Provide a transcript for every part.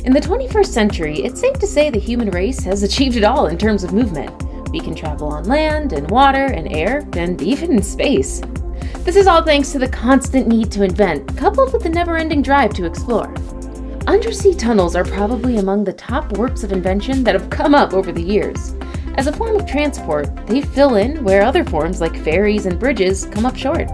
In the 21st century, it's safe to say the human race has achieved it all in terms of movement. We can travel on land and water and air and even in space. This is all thanks to the constant need to invent, coupled with the never-ending drive to explore. Undersea tunnels are probably among the top works of invention that have come up over the years. As a form of transport, they fill in where other forms like ferries and bridges come up short.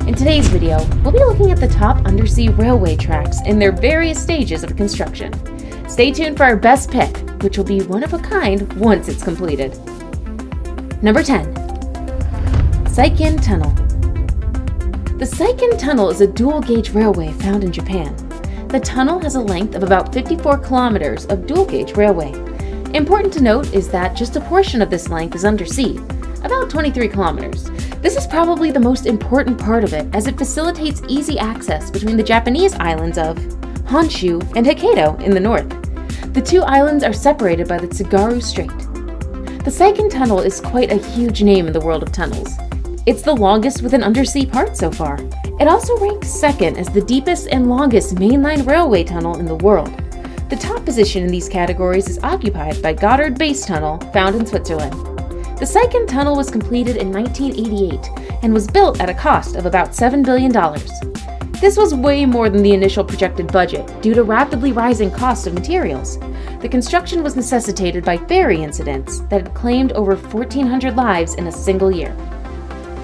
In today's video, we'll be looking at the top undersea railway tracks in their various stages of construction. Stay tuned for our best pick, which will be one of a kind once it's completed. Number 10. Seikan Tunnel. The Seikan Tunnel is a dual-gauge railway found in Japan. The tunnel has a length of about 54 kilometers of dual-gauge railway. Important to note is that just a portion of this length is undersea, about 23 kilometers. This is probably the most important part of it, as it facilitates easy access between the Japanese islands of Honshu and Hokkaido in the north. The two islands are separated by the Tsugaru Strait. The Seikan Tunnel is quite a huge name in the world of tunnels. It's the longest with an undersea part so far. It also ranks second as the deepest and longest mainline railway tunnel in the world. The top position in these categories is occupied by Gotthard Base Tunnel, found in Switzerland. The Seikan Tunnel was completed in 1988 and was built at a cost of about $7 billion. This was way more than the initial projected budget due to rapidly rising costs of materials. The construction was necessitated by ferry incidents that had claimed over 1,400 lives in a single year.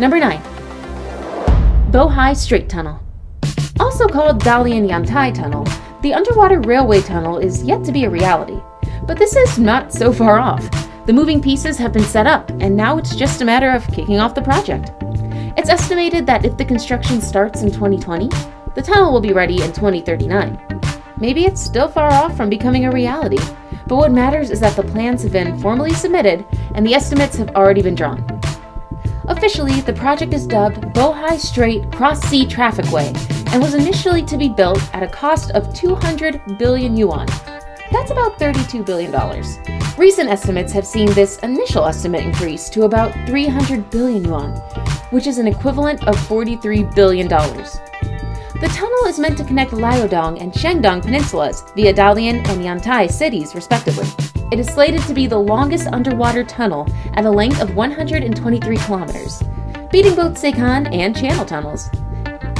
Number 9. Bohai Strait Tunnel. Also called Dalian Yantai Tunnel, the underwater railway tunnel is yet to be a reality. But this is not so far off. The moving pieces have been set up, and now it's just a matter of kicking off the project. It's estimated that if the construction starts in 2020, the tunnel will be ready in 2039. Maybe it's still far off from becoming a reality, but what matters is that the plans have been formally submitted and the estimates have already been drawn. Officially, the project is dubbed Bohai Strait Cross-Sea Trafficway and was initially to be built at a cost of 200 billion yuan. That's about $32 billion. Recent estimates have seen this initial estimate increase to about 300 billion yuan, which is an equivalent of $43 billion. The tunnel is meant to connect Liaodong and Shandong peninsulas via Dalian and Yantai cities, respectively. It is slated to be the longest underwater tunnel at a length of 123 kilometers, beating both Seikan and Channel tunnels.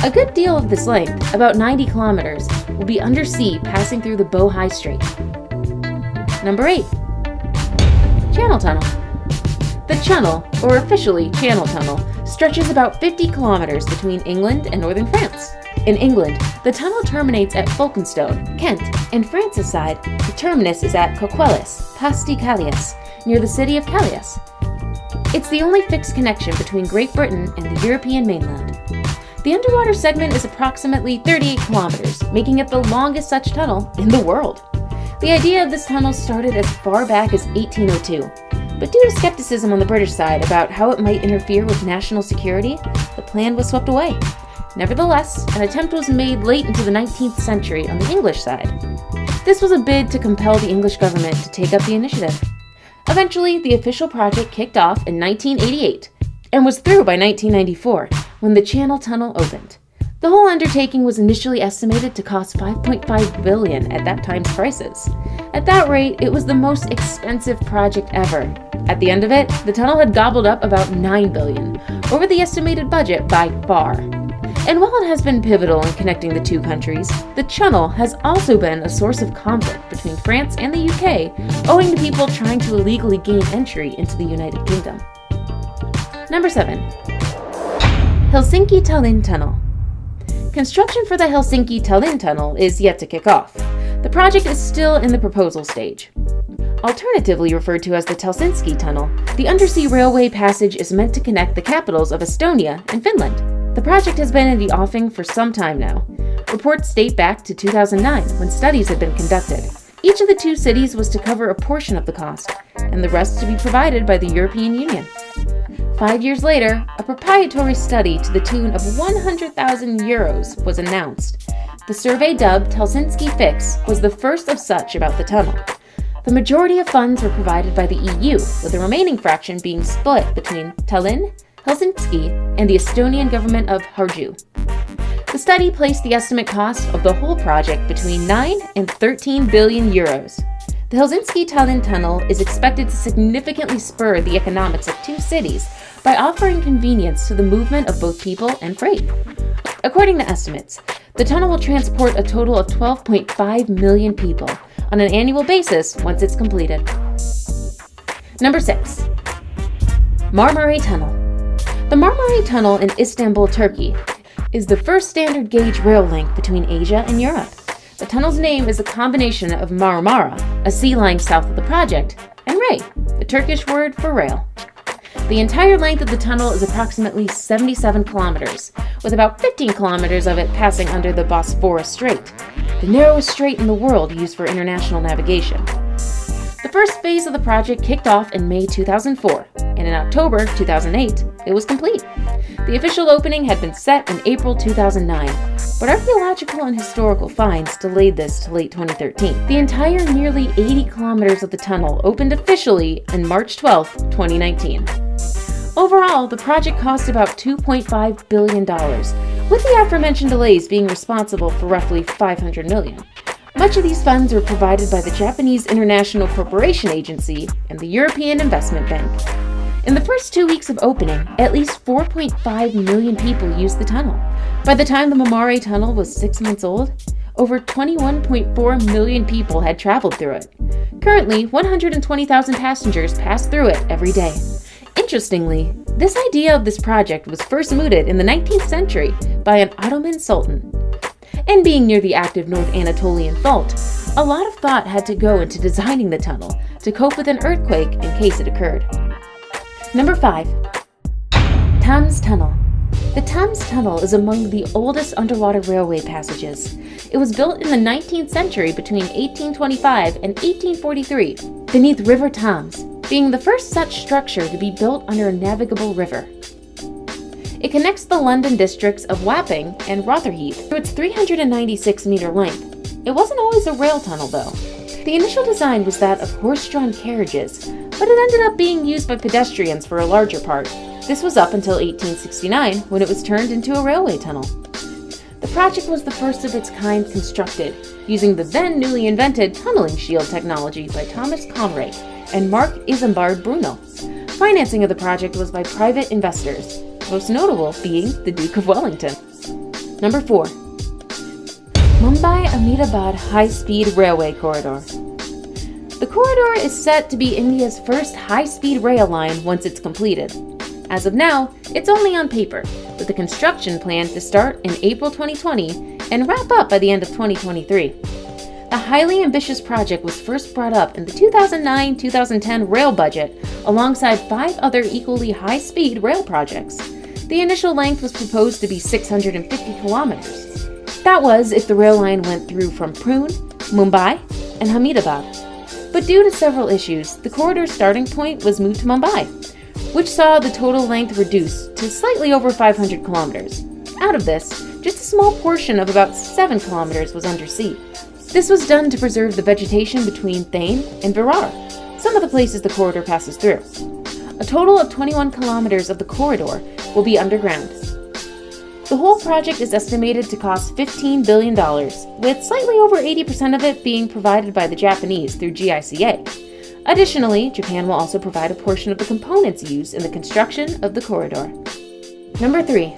A good deal of this length, about 90 kilometers, will be undersea, passing through the Bohai Strait. Number 8. Channel Tunnel. The Channel, or officially Channel Tunnel, stretches about 50 kilometers between England and northern France. In England, the tunnel terminates at Folkestone, Kent. In France's side, the terminus is at Coquelles, Pas de Calais, near the city of Calais. It's the only fixed connection between Great Britain and the European mainland. The underwater segment is approximately 38 kilometers, making it the longest such tunnel in the world. The idea of this tunnel started as far back as 1802, but due to skepticism on the British side about how it might interfere with national security, the plan was swept away. Nevertheless, an attempt was made late into the 19th century on the English side. This was a bid to compel the English government to take up the initiative. Eventually, the official project kicked off in 1988 and was through by 1994 when the Channel Tunnel opened. The whole undertaking was initially estimated to cost $5.5 billion at that time's prices. At that rate, it was the most expensive project ever. At the end of it, the tunnel had gobbled up about $9 billion, over the estimated budget by far. And while it has been pivotal in connecting the two countries, the channel has also been a source of conflict between France and the UK, owing to people trying to illegally gain entry into the United Kingdom. Number 7. Helsinki-Tallinn Tunnel. Construction for the Helsinki-Tallinn Tunnel is yet to kick off. The project is still in the proposal stage. Alternatively referred to as the Helsinki Tunnel, the undersea railway passage is meant to connect the capitals of Estonia and Finland. The project has been in the offing for some time now. Reports date back to 2009, when studies had been conducted. Each of the two cities was to cover a portion of the cost, and the rest to be provided by the European Union. 5 years later, a proprietary study to the tune of 100,000 euros was announced. The survey, dubbed Helsinki Fix, was the first of such about the tunnel. The majority of funds were provided by the EU, with the remaining fraction being split between Tallinn, Helsinki, and the Estonian government of Harju. The study placed the estimate cost of the whole project between 9 and 13 billion euros. The Helsinki-Tallinn tunnel is expected to significantly spur the economics of two cities by offering convenience to the movement of both people and freight. According to estimates, the tunnel will transport a total of 12.5 million people on an annual basis once it's completed. Number 6. Marmara Tunnel. The Marmara Tunnel in Istanbul, Turkey, is the first standard gauge rail link between Asia and Europe. The tunnel's name is a combination of Marmara, a sea lying south of the project, and Ray, the Turkish word for rail. The entire length of the tunnel is approximately 77 kilometers, with about 15 kilometers of it passing under the Bosphorus Strait, the narrowest strait in the world used for international navigation. The first phase of the project kicked off in May 2004, and in October 2008, it was complete. The official opening had been set in April 2009, but archaeological and historical finds delayed this to late 2013. The entire nearly 80 kilometers of the tunnel opened officially on March 12, 2019. Overall, the project cost about $2.5 billion, with the aforementioned delays being responsible for roughly $500 million. Much of these funds were provided by the Japanese International Cooperation Agency and the European Investment Bank. In the first 2 weeks of opening, at least 4.5 million people used the tunnel. By the time the Marmara Tunnel was 6 months old, over 21.4 million people had traveled through it. Currently, 120,000 passengers pass through it every day. Interestingly, this idea of this project was first mooted in the 19th century by an Ottoman sultan. And being near the active North Anatolian Fault, a lot of thought had to go into designing the tunnel to cope with an earthquake in case it occurred. Number 5. Thames Tunnel. The Thames Tunnel is among the oldest underwater railway passages. It was built in the 19th century between 1825 and 1843 beneath River Thames, being the first such structure to be built under a navigable river. It connects the London districts of Wapping and Rotherhithe through its 396-meter length. It wasn't always a rail tunnel, though. The initial design was that of horse-drawn carriages, but it ended up being used by pedestrians for a larger part. This was up until 1869, when it was turned into a railway tunnel. The project was the first of its kind constructed, using the then newly invented tunneling shield technology by Thomas Conrad and Mark Isambard Bruno. Financing of the project was by private investors, most notable being the Duke of Wellington. Number 4. Mumbai-Ahmedabad High-Speed Railway Corridor. The corridor is set to be India's first high-speed rail line once it's completed. As of now, it's only on paper, with the construction planned to start in April 2020 and wrap up by the end of 2023. The highly ambitious project was first brought up in the 2009-2010 rail budget alongside 5 other equally high-speed rail projects. The initial length was proposed to be 650 kilometers. That was if the rail line went through from Pune, Mumbai, and Ahmedabad. But due to several issues, the corridor's starting point was moved to Mumbai, which saw the total length reduced to slightly over 500 kilometers. Out of this, just a small portion of about 7 kilometers was undersea. This was done to preserve the vegetation between Thane and Virar, some of the places the corridor passes through. A total of 21 kilometers of the corridor will be underground. The whole project is estimated to cost $15 billion, with slightly over 80% of it being provided by the Japanese through GICA. Additionally, Japan will also provide a portion of the components used in the construction of the corridor. Number 3.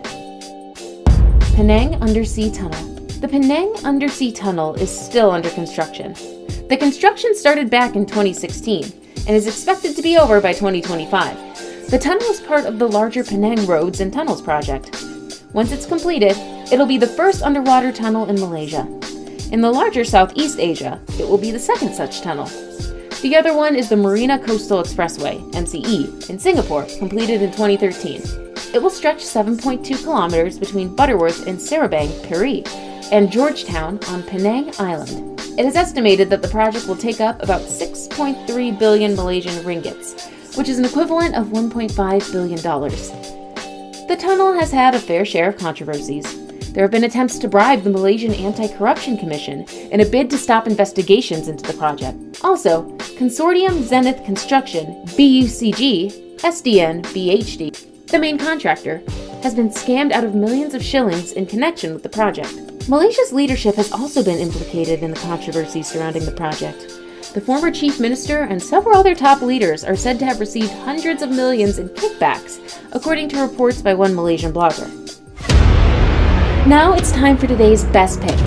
Penang Undersea Tunnel. The Penang Undersea Tunnel is still under construction. The construction started back in 2016 and is expected to be over by 2025. The tunnel is part of the larger Penang Roads and Tunnels project. Once it's completed, it'll be the first underwater tunnel in Malaysia. In the larger Southeast Asia, it will be the second such tunnel. The other one is the Marina Coastal Expressway, MCE, in Singapore, completed in 2013. It will stretch 7.2 kilometers between Butterworth and Sarabang, Peri, and Georgetown on Penang Island. It is estimated that the project will take up about 6.3 billion Malaysian ringgits, which is an equivalent of $1.5 billion. The tunnel has had a fair share of controversies. There have been attempts to bribe the Malaysian Anti-Corruption Commission in a bid to stop investigations into the project. Also, Consortium Zenith Construction, BUCG, SDN, BHD, the main contractor, has been scammed out of millions of shillings in connection with the project. Malaysia's leadership has also been implicated in the controversy surrounding the project. The former chief minister and several other top leaders are said to have received hundreds of millions in kickbacks, according to reports by one Malaysian blogger. Now it's time for today's best pick.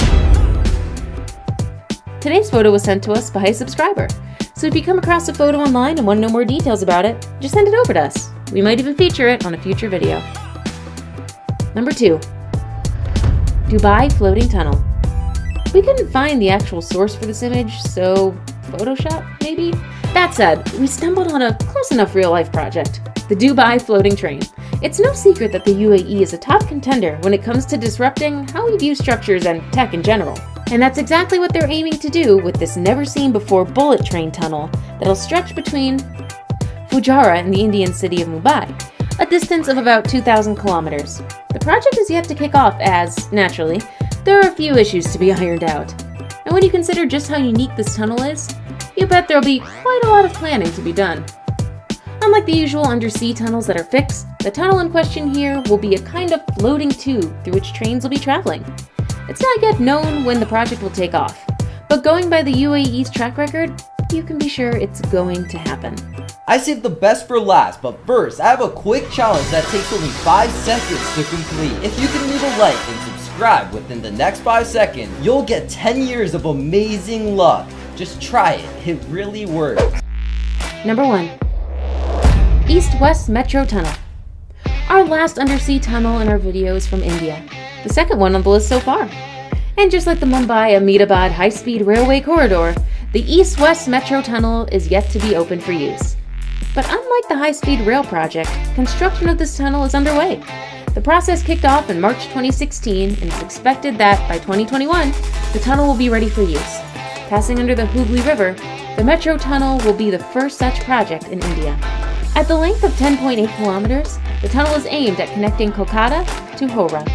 Today's photo was sent to us by a subscriber, so if you come across a photo online and want to know more details about it, just send it over to us. We might even feature it on a future video. Number 2. Dubai Floating Tunnel. We couldn't find the actual source for this image, so Photoshop, maybe? That said, we stumbled on a close enough real-life project, the Dubai Floating Train. It's no secret that the UAE is a top contender when it comes to disrupting how we view structures and tech in general. And that's exactly what they're aiming to do with this never-seen-before bullet train tunnel that'll stretch between Fujairah and the Indian city of Mumbai, a distance of about 2,000 kilometers. The project is yet to kick off as, naturally, there are a few issues to be ironed out. And when you consider just how unique this tunnel is, you bet there'll be quite a lot of planning to be done. Unlike the usual undersea tunnels that are fixed, the tunnel in question here will be a kind of floating tube through which trains will be traveling. It's not yet known when the project will take off, but going by the UAE's track record, you can be sure it's going to happen. I saved the best for last, but first, I have a quick challenge that takes only 5 seconds to complete. If you can leave a like and subscribe within the next 5 seconds, you'll get 10 years of amazing luck. Just try it, it really works. Number 1. East-West Metro Tunnel. Our last undersea tunnel in our video is from India, the second one on the list so far. And just like the Mumbai-Ahmedabad high-speed railway corridor, the East-West Metro Tunnel is yet to be open for use. But unlike the high-speed rail project, construction of this tunnel is underway. The process kicked off in March 2016 and it's expected that by 2021, the tunnel will be ready for use. Passing under the Hooghly River, the Metro Tunnel will be the first such project in India. At the length of 10.8 kilometers, the tunnel is aimed at connecting Kolkata to Howrah.